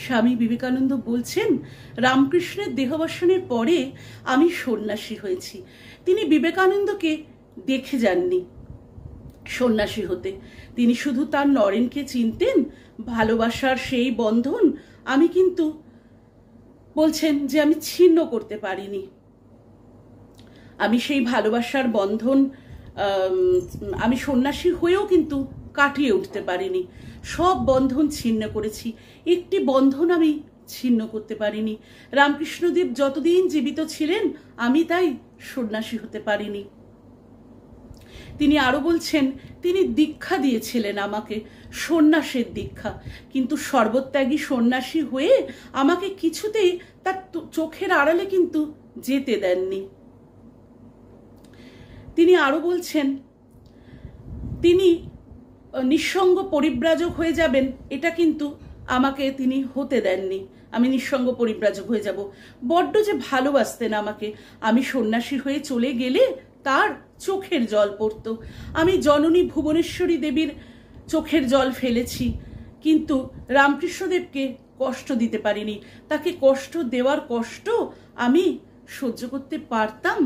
স্বামী বিবেকানন্দ বলছেন, রামকৃষ্ণের দেহাবসানের পরে আমি সন্ন্যাসী হয়েছি। তিনি বিবেকানন্দকে দেখে যাননি সন্ন্যাসী হতে, তিনি শুধু তার নরেনকে চিনতেন, ভালোবাসার সেই বন্ধন আমি কিন্তু বলছেন যে আমি ছিন্ন করতে পারিনি। আমি সেই ভালোবাসার বন্ধন আমি সন্ন্যাসী হয়েও কিন্তু কাটিয়ে উঠতে পারিনি। সব বন্ধন ছিন্ন করেছি, একটি বন্ধন আমি ছিন্ন করতে পারিনি। রামকৃষ্ণদেব যতদিন জীবিত ছিলেন আমি তাই সন্ন্যাসী হতে পারিনি। তিনি আরো বলছেন, তিনি দীক্ষা দিয়েছিলেন আমাকে, সন্ন্যাসের দীক্ষা, কিন্তু সর্বত্যাগী সন্ন্যাসী হয়ে আমাকে কিছুতেই তার চোখের আড়ালে কিন্তু যেতে দেননি। তিনি আরো বলছেন, তিনি নিঃসঙ্গ পরিব্রাজক হয়ে যাবেন, এটা কিন্তু আমাকে তিনি হতে দেননি। আমি নিঃসঙ্গ পরিব্রাজক হয়ে যাব। বড্ড যে ভালোবাসতেন আমাকে, আমি সন্ন্যাসী হয়ে চলে গেলে তার চোখের জল পড়ত। আমি জননী ভুবনেশ্বরী দেবীর চোখের জল ফেলেছি, কিন্তু রামকৃষ্ণদেবকে কষ্ট দিতে পারিনি। তাকে কষ্ট দেওয়ার কষ্ট আমি সহ্য করতে পারতাম